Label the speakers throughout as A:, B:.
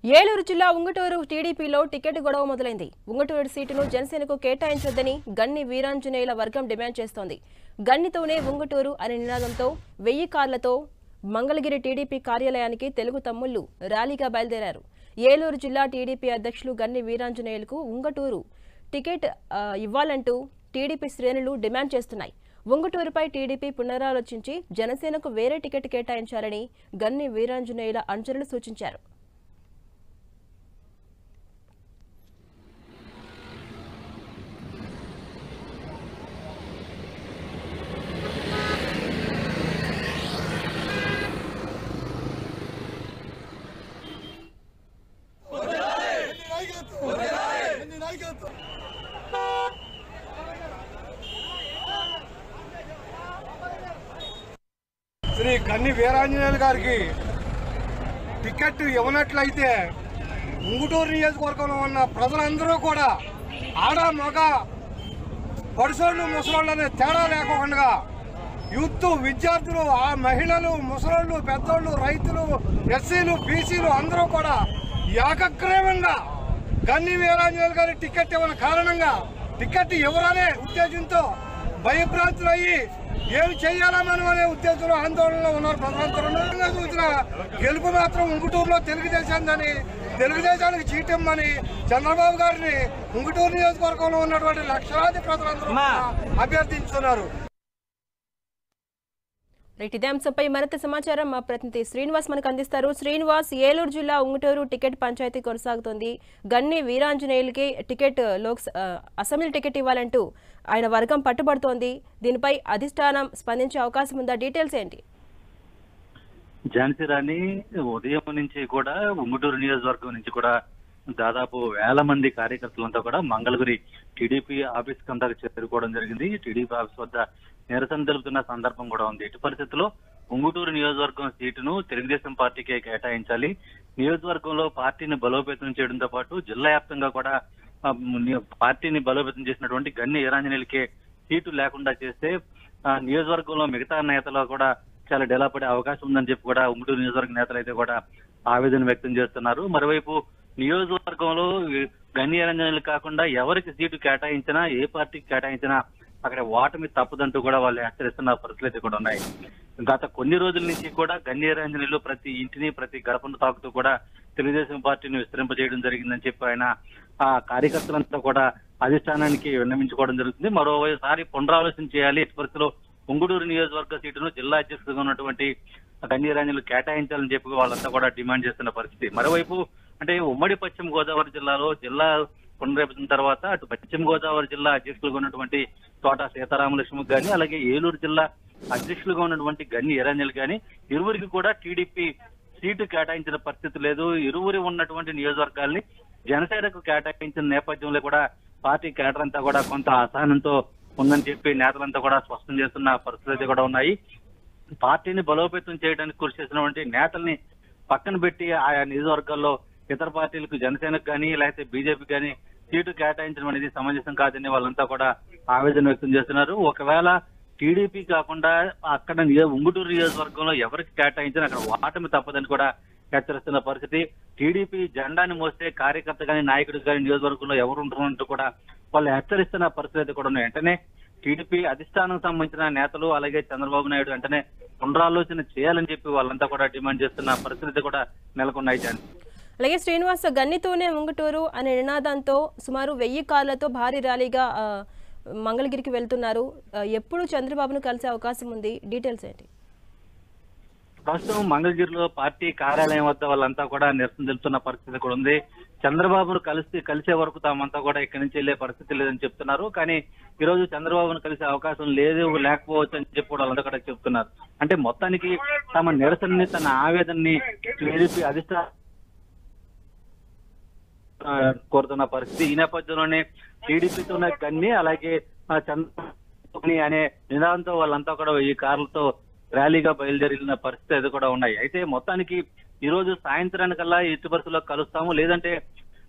A: ఏలూరు జిల్లా ఉంగుటూరు టీడీపీలో టికెట్ గొడవ మొదలైంది. ఉంగుటూరు సీటును జనసేనకు కేటాయించొద్దని గన్ని వీరాంజనేయుల వర్గం డిమాండ్ చేస్తోంది. గన్నితోనే ఉంగుటూరు అనే నినాదంతో 1000 కార్లతో మంగళగిరి టీడీపీ కార్యాలయానికి తెలుగు తమ్ముళ్లు ర్యాలీగా బయలుదేరారు. ఏలూరు జిల్లా టీడీపీ అధ్యక్షులు గన్ని వీరాంజనేయులకు ఉంగుటూరు టికెట్ ఇవ్వాలంటూ టీడీపీ శ్రేణులు డిమాండ్ చేస్తున్నాయి. ఉంగుటూరుపై టీడీపీ పునరాలోచించి జనసేనకు వేరే టికెట్ కేటాయించాలని గన్ని వీరాంజనేయుల అనుచరులు సూచించారు.
B: శ్రీ గన్ని వీరాంజనేయులు గారికి టికెట్ ఇవ్వనట్లయితే ఉంగుటూరు నియోజకవర్గంలో ఉన్న ప్రజలందరూ కూడా ఆడ మగ పడుసోళ్ళు ముసలోళ్ళు అనే తేడా లేకుండా యూత్ విద్యార్థులు ఆ మహిళలు ముసలోళ్ళు పెద్దోళ్ళు రైతులు ఎస్సీలు బీసీలు అందరూ కూడా ఏకగ్రీవంగా గన్ని వీరాంజనేయులు గారి టికెట్ ఇవ్వని కారణంగా టికెట్ ఇవ్వరనే ఉద్దేశంతో భయభ్రాంతులయ్యి ఏమి చేయాలా మనం అనే ఉద్దేశంలో ఆందోళనలో ఉన్నారు ప్రజలంతా. చూసిన గెలుపు మాత్రం ఉంగుటూరులో తెలుగుదేశానికి చీటిమ్మని చంద్రబాబు గారిని ఉంగుటూరు నియోజకవర్గంలో ఉన్నటువంటి లక్షలాది ప్రజలందరూ అభ్యర్థించుతున్నారు.
A: ఇదే అంశంపై మరింత సమాచారం మా ప్రతినిధి శ్రీనివాస్ మనకు అందిస్తారు. శ్రీనివాస్, ఏలూరు జిల్లా ఉంగుటూరు టికెట్ పంచాయతీ కొనసాగుతోంది. గన్ని వీరాంజనేయులకి టికెట్ అసెంబ్లీ టికెట్ ఇవ్వాలంటూ ఆయన వర్గం పట్టుబడుతోంది. దీనిపై అధిష్టానం స్పందించే అవకాశం ఉందా? డీటెయిల్స్ ఏంటి?
C: ఝాన్సీ రాణి, ఉదయం నుంచి కూడా ఉంగుటూరు నియోజకవర్గం నుంచి కూడా దాదాపు 1000 మంది కార్యకర్తలంతా కూడా మంగళగిరి టీడీపీ ఆఫీస్ కంతా చేరుకోవడం జరిగింది. టీడీపీ ఆఫీస్ వద్ద నిరసన తెలుపుతున్న సందర్భం కూడా ఉంది. ఇటు పరిస్థితుల్లో ఉంగుటూరు నియోజకవర్గం సీటును తెలుగుదేశం పార్టీకే కేటాయించాలి, నియోజకవర్గంలో పార్టీని బలోపేతం చేయడంతో పాటు జిల్లా వ్యాప్తంగా కూడా పార్టీని బలోపేతం చేసినటువంటి గన్ని వీరాంజనేయులకే సీటు లేకుండా చేస్తే నియోజకవర్గంలో మిగతా నేతలు కూడా చాలా డెలా పడే అవకాశం ఉందని చెప్పి కూడా ఉంగుటూరు నియోజకవర్గ నేతలు అయితే కూడా ఆవేదన వ్యక్తం చేస్తున్నారు. మరోవైపు నియోజకవర్గంలో గన్ని వీరాంజనేయులు కాకుండా ఎవరికి సీటు కేటాయించినా, ఏ పార్టీకి కేటాయించినా అక్కడ ఓటమి తప్పదంటూ కూడా వాళ్ళు హెచ్చరిస్తున్న పరిస్థితులు అయితే కూడా ఉన్నాయి. గత కొన్ని రోజుల నుంచి కూడా గన్ని వీరాంజనేయులు ప్రతి ఇంటిని, ప్రతి గడపను తాకుతూ కూడా తెలుగుదేశం పార్టీని విస్తరింపజేయడం జరిగిందని చెప్పి ఆయన ఆ కార్యకర్తలంతా కూడా అధిష్టానానికి విన్నవించుకోవడం జరుగుతుంది. మరోసారి పునరాలోచన చేయాలి, ఇటు పరిస్థితిలో ఉంగుటూరు నియోజకవర్గ సీటును జిల్లా అధ్యక్షుడిగా ఉన్నటువంటి గన్ని వీరాంజనేయులు కేటాయించాలని చెప్పి వాళ్ళంతా కూడా డిమాండ్ చేస్తున్న పరిస్థితి. మరోవైపు అంటే ఉమ్మడి పశ్చిమ గోదావరి జిల్లాలో జిల్లా పునర్విభజన తర్వాత అటు పశ్చిమ గోదావరి జిల్లా అధ్యక్షులుగా ఉన్నటువంటి తోట సీతారామలక్ష్మికి కానీ, అలాగే ఏలూరు జిల్లా అధ్యక్షులుగా ఉన్నటువంటి గన్ని వీరాంజనేయులు కానీ ఇరువురికి కూడా టీడీపీ సీటు కేటాయించిన పరిస్థితి లేదు. ఇరువురి ఉన్నటువంటి నియోజకవర్గాల్ని జనసేనకు కేటాయించిన నేపథ్యంలో కూడా పార్టీ కేడర్ అంతా కూడా కొంత అసహనంతో ఉందని చెప్పి నేతలంతా కూడా స్పష్టం చేస్తున్న పరిస్థితులు కూడా ఉన్నాయి. పార్టీని బలోపేతం చేయడానికి కృషి చేసినటువంటి నేతల్ని పక్కన పెట్టి ఆయా నియోజకవర్గాల్లో ఇతర పార్టీలకు జనసేనకు కానీ లేకపోతే బీజేపీ కానీ సీటు కేటాయించడం అనేది సమంజసం కాదని వాళ్ళంతా కూడా ఆవేదన వ్యక్తం చేస్తున్నారు. ఒకవేళ టీడీపీ కాకుండా అక్కడ ఉంగుటూరు నియోజకవర్గంలో ఎవరికి కేటాయించినా అక్కడ ఓటమి తప్పదని కూడా హెచ్చరిస్తున్న పరిస్థితి. టీడీపీ జెండాని మోస్తే కార్యకర్త కానీ నాయకుడు కానీ నియోజకవర్గంలో ఎవరు ఉంటున్నట్టు కూడా వాళ్ళు హెచ్చరిస్తున్న పరిస్థితి కూడా ఉన్నాయి. వెంటనే టీడీపీ అధిష్టానం సంబంధించిన నేతలు అలాగే చంద్రబాబు నాయుడు వెంటనే పునరాలోచన చేయాలని చెప్పి వాళ్ళంతా కూడా డిమాండ్ చేస్తున్న పరిస్థితి కూడా నెలకొన్నాయి.
A: అలాగే శ్రీనివాస్, గన్నితోనే ఉంగుటూరు అనే నినాదంతో సుమారు 1000 కార్లతో భారీ ర్యాలీగా మంగళగిరికి వెళ్తున్నారు. ఎప్పుడు చంద్రబాబును కలిసే అవకాశం ఉంది? డీటెయిల్స్ ఏంటి?
C: ప్రస్తుతం మంగళగిరిలో పార్టీ కార్యాలయం వద్ద వాళ్ళంతా కూడా నిరసన తెలుపుతున్న పరిస్థితి కూడా ఉంది. చంద్రబాబును కలిసే వరకు తామంతా కూడా ఇక్కడి నుంచి వెళ్లే పరిస్థితి లేదని చెప్తున్నారు. కానీ ఈ రోజు చంద్రబాబును కలిసే అవకాశం లేకపోవచ్చు అని చెప్పి కూడా వాళ్ళంతా కూడా చెప్తున్నారు. అంటే మొత్తానికి తమ నిరసనని, తన ఆవేదనని టీడీపీ అధిష్టానం కోరుతున్న పరిస్థితి. ఈ నేపథ్యంలోనే టీడీపీతో గన్ని అలాగే చంద్రబాబు అనే నినాదంతో వాళ్ళంతా కూడా 1000 కార్లతో ర్యాలీగా బయలుదేరిన పరిస్థితి అది కూడా ఉన్నాయి. అయితే మొత్తానికి ఈ రోజు సాయంత్రానికల్లా ఎట్టి పరిస్థితుల్లో కలుస్తాము, లేదంటే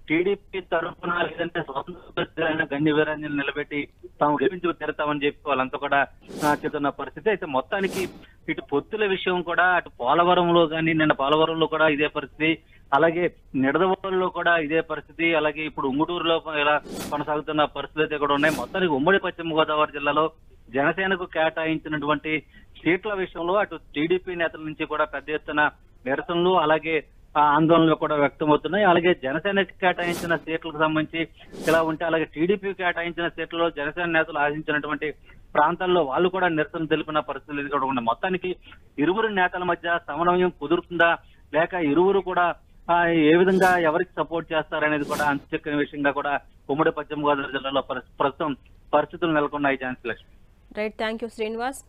C: టీడీపీ తరఫున లేదంటే స్వతంత్ర గన్ని వీరాంజనేయులు నిలబెట్టి తాము గెలిపించి తీరుతామని చెప్పి వాళ్ళంతా కూడా చెప్తున్న పరిస్థితి. అయితే మొత్తానికి ఇటు పొత్తుల విషయం కూడా అటు పోలవరంలో కానీ నిన్న పోలవరంలో కూడా ఇదే పరిస్థితి, అలాగే నిడదవోలులో కూడా ఇదే పరిస్థితి, అలాగే ఇప్పుడు ఉంగుటూరులో ఇలా కొనసాగుతున్న పరిస్థితులు అయితే కూడా ఉన్నాయి. మొత్తానికి ఉమ్మడి పశ్చిమ గోదావరి జిల్లాలో జనసేనకు కేటాయించినటువంటి సీట్ల విషయంలో అటు టీడీపీ నేతల నుంచి కూడా పెద్ద ఎత్తున నిరసనలు అలాగే ఆందోళనలు కూడా వ్యక్తమవుతున్నాయి. అలాగే జనసేనకి కేటాయించిన సీట్లకు సంబంధించి ఇలా ఉంటే, అలాగే టీడీపీ కేటాయించిన సీట్లలో జనసేన నేతలు ఆశించినటువంటి ప్రాంతాల్లో వాళ్ళు కూడా నిరసన తెలిపిన పరిస్థితులు కూడా ఉన్నాయి. మొత్తానికి ఇరువురు నేతల మధ్య సమన్వయం కుదురుతుందా, లేక ఇరువురు కూడా ఏ విధంగా ఎవరికి సపోర్ట్ చేస్తారనేది కూడా అంతుచెక్కిన విషయంగా కూడా ఉమ్మడి పశ్చిమ గోదావరి జిల్లాలో ప్రస్తుతం పరిస్థితులు నెలకొన్నాయి. Jhansi Lakshmi.
A: Right, thank you Srinivas.